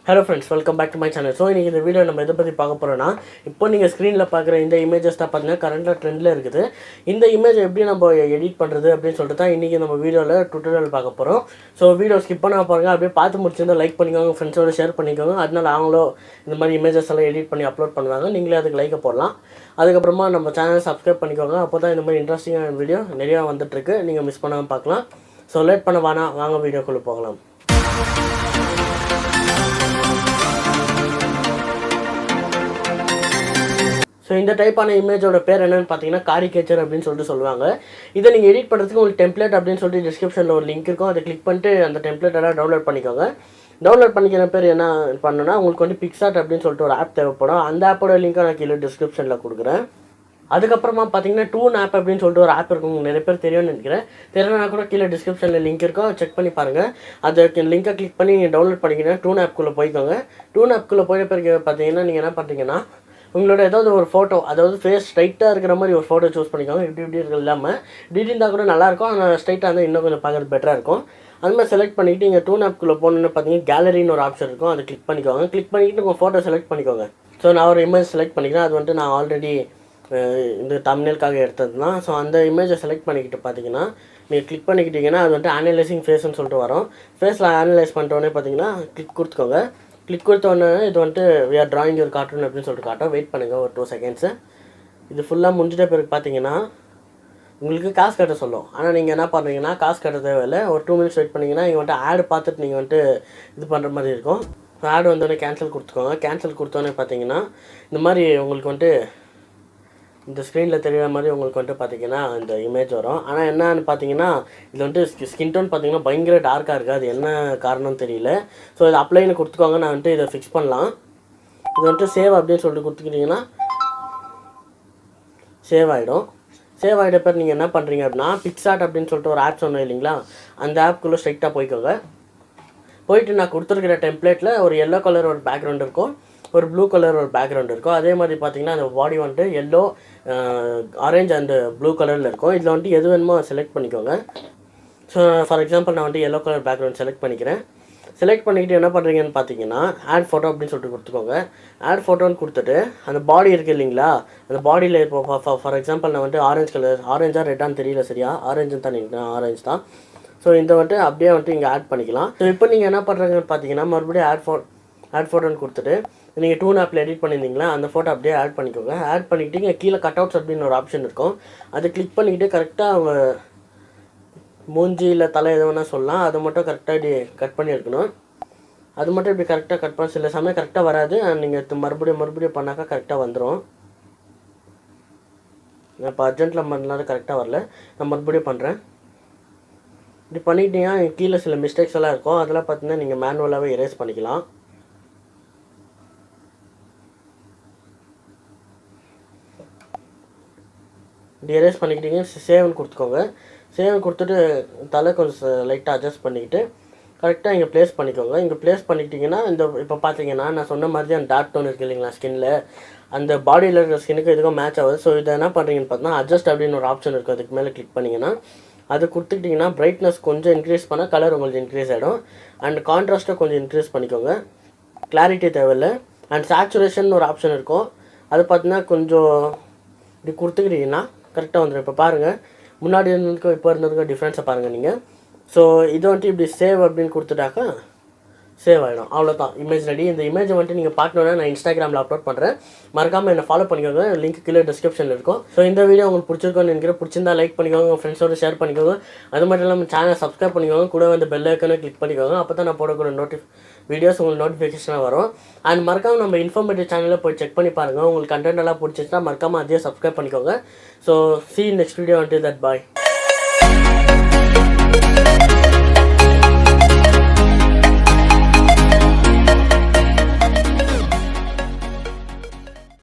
Hello friends, welcome back to my channel. So in this video நம்ம எதை பத்தி பார்க்க போறோம்னா இப்போ நீங்க ஸ்கிரீன்ல பார்க்குற இந்த இமேजेस தான் பாத்தீங்கன்னா கரண்டா ட்ரெண்ட்ல இருக்குது. இந்த இமேஜ் எப்படி நம்ம எடிட் பண்றது அப்படினு சொல்லிட்டு தான் இன்னைக்கு நம்ம வீடியோல டுட்டோரியல் பார்க்க போறோம். சோ வீடியோ ஸ்கிப் பண்ணாம பாருங்க. அப்படியே பார்த்து முடிச்சிருந்தா லைக் பண்ணிக்கோங்க, ஃப்ரெண்ட்ஸோட ஷேர் பண்ணிக்கோங்க. அதனால அவங்களோ இந்த மாதிரி இமேजेस எல்லாம் எடிட் பண்ணி அப்லோட் பண்ணுவாங்க. நீங்களே அதுக்கு லைக் போடலாம். அதுக்கு அப்புறமா நம்ம சேனலை சப்ஸ்கிரைப் பண்ணிக்கோங்க. அப்பதான் இந்த மாதிரி இன்ட்ரஸ்டிங்கான வீடியோ நிறைய வந்துட்டு இருக்கு. நீங்க மிஸ் பண்ணாம பார்க்கலாம். சோ லேட் பண்ண வேணாம், வாங்க வீடியோக்குள்ள போகலாம். ஸோ இந்த டைப்பான இமேஜோட பேர் என்னன்னு பார்த்தீங்கன்னா காரிகேச்சர் அப்படின்னு சொல்லிட்டு சொல்லுவாங்க. இதை நீங்கள் எடிட் பண்ணுறதுக்கு உங்களுக்கு டெம்ப்ளேட் அப்படின்னு சொல்லிட்டு டிஸ்கிரிப்ஷனில் ஒரு லிங்க் இருக்கும். அதை கிளிக் பண்ணிட்டு அந்த டெம்ப்ளேட் எல்லாம் டவுன்லோட் பண்ணிக்கோங்க. டவுன்லோட் பண்ணிக்கிற பேர் என்ன பண்ணணும்னா உங்களுக்கு வந்து PicsArt அப்படின்னு சொல்லிட்டு ஒரு ஆப் தேவைப்படும். அந்த ஆப்போட லிங்க்கை நான் கீழே டிஸ்கிரிப்ஷனில் கொடுக்குறேன். அதுக்கப்புறமா பார்த்தீங்கன்னா Toonapp அப்படின்னு சொல்லிட்டு ஒரு ஆப் இருக்கும். நிறைய பேர் தெரியும்னு நினைக்கிறேன். தெரியலனா கூட கீழே டிஸ்கிரிப்ஷனில் லிங்க் இருக்கும், செக் பண்ணி பாருங்கள். அதுக்கு லிங்கை கிளிக் பண்ணி நீங்கள் டவுன்லோட் பண்ணிக்கிங்கன்னா Toonappக்குள்ளே போய்க்கோங்க. Toonappக்குள்ளே போயிட்ட பிறகு பார்த்தீங்கன்னா நீங்கள் என்ன பண்ணுறீங்கன்னா உங்களோட ஏதாவது ஒரு ஃபோட்டோ, அதாவது ஃபேஸ் ஸ்ட்ரைட்டாக இருக்கிற மாதிரி ஒரு ஃபோட்டோ சூஸ் பண்ணிக்கோங்க. இப்படி இருக்க இல்லாமல் இப்படி இருந்தால் கூட நல்லாயிருக்கும். ஆனால் ஸ்ட்ரைட்டாக இருந்தால் இன்னும் கொஞ்சம் பார்க்குறது பெட்டராக இருக்கும். அது மாதிரி செலக்ட் பண்ணிவிட்டு இங்கே Toonappக்குள்ளே போகணுன்னு பார்த்தீங்கன்னா கேலரின்னு ஒரு ஆப்ஷன் இருக்கும். அதை கிளிக் பண்ணிக்கோங்க. கிளிக் பண்ணிவிட்டு உங்கள் ஃபோட்டோ செலக்ட் பண்ணிக்கோங்க. ஸோ நான் ஒரு இமேஜ் செலக்ட் பண்ணிக்கிறேன். அது வந்துட்டு நான் ஆல்ரெடி இந்த தம்ப்நெயிலுக்காக எடுத்தது தான். ஸோ அந்த இமேஜை செலக்ட் பண்ணிக்கிட்டு பார்த்தீங்கன்னா நீங்கள் கிளிக் பண்ணிக்கிட்டிங்கன்னா அது வந்துட்டு அனலைசிங் ஃபேஸ்ன்னு சொல்லிட்டு வரும். ஃபேஸில் அனலைஸ் பண்ணிட்டோன்னே பார்த்தீங்கன்னா கிளிக் கொடுத்துக்கோங்க. கிளிக் கொடுத்தோன்னே இது வந்துட்டு we are drawing your cartoon அப்படின்னு சொல்லிட்டு காட்டும். வெயிட் பண்ணுங்கள் ஒரு 2 செகண்ட்ஸு. இது ஃபுல்லாக முடிஞ்சிட்ட பிறகு பார்த்தீங்கன்னா உங்களுக்கு காசு கட்ட சொல்லும். ஆனால் நீங்கள் என்ன பண்ணுறீங்கன்னா காசு கட்ட தேவையில்லை. ஒரு 2 மினிட்ஸ் வெயிட் பண்ணிங்கன்னா இங்கே வந்துட்டு ஆடு பார்த்துட்டு நீங்கள் வந்துட்டு இது பண்ணுற மாதிரி இருக்கும். ஆடு வந்தோடனே கேன்சல் கொடுத்துக்கோங்க. கேன்சல் கொடுத்தோன்னே பார்த்தீங்கன்னா இந்த மாதிரி உங்களுக்கு வந்துட்டு இந்த ஸ்க்ரீனில் தெரிகிற மாதிரி உங்களுக்கு வந்துட்டு பார்த்தீங்கன்னா இந்த இமேஜ் வரும். ஆனால் என்னன்னு பார்த்தீங்கன்னா இது வந்துட்டு ஸ்கின் டோன் பார்த்தீங்கன்னா பயங்கர டார்க்காக இருக்குது. அது என்ன காரணம்னு தெரியல. ஸோ இது அப்ளைன்னு கொடுத்துக்கோங்க. நான் வந்துட்டு இதை ஃபிக்ஸ் பண்ணலாம். இது வந்துட்டு சேவ் அப்படின்னு சொல்லிட்டு கொடுத்துக்கிட்டிங்கன்னா சேவ் ஆகிடும். சேவ் ஆகிட்ட பேர் நீங்கள் என்ன பண்ணுறீங்க அப்படின்னா PicsArt அப்படின்னு சொல்லிட்டு ஒரு ஆப் சொன்னேன் இல்லைங்களா, அந்த ஆப்குள்ளே ஸ்ட்ரைட்டாக போய்க்கோங்க. போயிட்டு நான் கொடுத்துருக்கிற டெம்ப்ளேட்டில் ஒரு எல்லோ கலர் ஒரு பேக்ரவுண்ட் இருக்கும், ஒரு ப்ளூ கலர் ஒரு பேக்ரவுண்ட் இருக்கும். அதே மாதிரி பார்த்தீங்கன்னா அந்த பாடி வந்துட்டு எல்லோ, ஆரஞ்ச் அண்டு ப்ளூ கலரில் இருக்கும். இதில் வந்துட்டு எது வேணுமோ செலக்ட் பண்ணிக்கோங்க. ஸோ ஃபார் எக்ஸாம்பிள் நான் வந்துட்டு எல்லோ கலர் பேக்ரவுண்ட் செலக்ட் பண்ணிக்கிறேன். செலக்ட் பண்ணிக்கிட்டு என்ன பண்ணுறீங்கன்னு பார்த்தீங்கன்னா ஆட் ஃபோட்டோ அப்படின்னு சொல்லிட்டு கொடுத்துக்கோங்க. ஆட் ஃபோட்டோன்னு கொடுத்துட்டு அந்த பாடி இருக்குது இல்லைங்களா, அந்த பாடியில் இப்போ ஃபார் எக்ஸாம்பிள் நான் வந்துட்டு ஆரஞ்ச் கலர், ஆரஞ்சாக ரெட்டான்னு தெரியல சரியா, ஆரஞ்சுன்னு தான் நினைக்கிறேன், ஆரஞ்ச் தான். ஸோ இந்த வந்துட்டு அப்படியே வந்துட்டு இங்கே ஆட் பண்ணிக்கலாம். ஸோ இப்போ நீங்கள் என்ன பண்ணுறீங்கன்னு பார்த்தீங்கன்னா மறுபடியும் ஆட் ஃபோட்டோன்னு கொடுத்துட்டு நீங்கள் Toonappல எடிட் பண்ணியிருந்தீங்களா அந்த ஃபோட்டோ அப்படியே ஆட் பண்ணிக்கோங்க. ஆட் பண்ணிக்கிட்டு இங்கே கீழே கட் அவுட்ஸ் அப்படின்னு ஒரு ஆப்ஷன் இருக்கும். அதை கிளிக் பண்ணிக்கிட்டு கரெக்டாக அவங்க மூஞ்சி இல்லை தலை எது வேணால் சொல்லலாம், அதை மட்டும் கரெக்டாக இப்படி கட் பண்ணி எடுக்கணும். அது மட்டும் இப்படி கரெக்டாக கட் பண்ண சில சமயம் கரெக்டாக வராது. நீங்கள் மறுபடியும் பண்ணாக்கா கரெக்டாக வந்துடும். நான் இப்போ அர்ஜென்ட்டில் பண்ணலாத கரெக்டாக வரல, நான் மறுபடியும் பண்ணுறேன். இப்படி பண்ணிக்கிட்டீங்கன்னா கீழே சில மிஸ்டேக்ஸ் எல்லாம் இருக்கும். அதெல்லாம் பார்த்தீங்கன்னா நீங்கள் மேனுவலாகவே எரேஸ் பண்ணிக்கலாம். இப்படி எரேஸ் பண்ணிக்கிட்டீங்க. சேவ்னு கொடுத்துக்கோங்க. சேவ் கொடுத்துட்டு தலை கொஞ்சம் லைட்டாக அட்ஜஸ்ட் பண்ணிக்கிட்டு கரெக்டாக இங்கே ப்ளேஸ் பண்ணிக்கோங்க. இங்கே ப்ளேஸ் பண்ணிக்கிட்டிங்கன்னா இந்த இப்போ பார்த்தீங்கன்னா நான் சொன்ன மாதிரி அந்த டார்க் டோன் இருக்குது இல்லைங்களா ஸ்கின்னில், அந்த பாடியில் இருக்கிற ஸ்கின்னுக்கு எதுக்கும் மேட்ச் ஆகுது. ஸோ இதை என்ன பண்ணுறீங்கன்னு பார்த்தா அட்ஜஸ்ட் அப்படின்னு ஒரு ஆப்ஷன் இருக்குது. அதுக்கு மேலே கிளிக் பண்ணிங்கன்னா அது கொடுத்துக்கிட்டிங்கன்னா பிரைட்னஸ் கொஞ்சம் இன்க்ரீஸ் பண்ணால் கலர் உங்களுக்கு இன்க்ரீஸ் ஆகிடும். அண்ட் கான்ட்ராஸ்ட்டை கொஞ்சம் இன்க்ரீஸ் பண்ணிக்கோங்க. கிளாரிட்டி தேவையில்லை. அண்ட் சேச்சுரேஷன் ஒரு ஆப்ஷன் இருக்கும். அது பார்த்தீங்கன்னா கொஞ்சம் இப்படி கொடுத்துக்கிட்டிங்கன்னா கரெக்டாக வந்துடும். இப்போ பாருங்கள் முன்னாடி இருந்ததுக்கும் இப்போ இருந்ததுக்கும் டிஃப்ரென்ஸை பாருங்கள் நீங்கள். ஸோ இதை வந்துட்டு இப்படி சேவ் அப்படின்னு கொடுத்துட்டாக்கா சேவ் ஆகிடும். அவ்வளோதான், இமேஜ் ரெடி. இந்த இமேஜை வந்துட்டு நீங்கள் பார்க்கணுன்னா நான் இன்ஸ்டாகிராமில் அப்லோட் பண்ணுறேன். மறக்காமல் என்னை ஃபாலோ பண்ணிக்கோங்க. லிங்க் கீழே டிஸ்கிரிப்ஷனில் இருக்கும். ஸோ இந்த வீடியோ உங்களுக்கு பிடிச்சிருக்கோன்னு நினைக்கிறேன். பிடிச்சிருந்தா லைக் பண்ணிக்கோங்க, உங்கள் ஃப்ரெண்ட்ஸோட ஷேர் பண்ணிக்கோங்க. அது மட்டும் இல்லாமல் சேனலை சப்ஸ்கிரைப் பண்ணிக்கோங்க. கூட வந்து பெல் ஐக்கானை கிளிக் பண்ணிக்கோங்க. அப்போ தான் நான் போடக்கூடிய வீடியோஸ் உங்களுக்கு நோட்டிஃபிகேஷனாக வரும். அண்ட் மறக்காமல் நம்ம இன்ஃபர்மேட்டிவ் சேனலில் போய் செக் பண்ணி பாருங்கள். உங்களுக்கு கண்டென்ட் எல்லாம் பிடிச்சிச்சுன்னா மறக்காமல் அதே சப்ஸ்கிரைப் பண்ணிக்கோங்க. So see you next video. Until that, bye.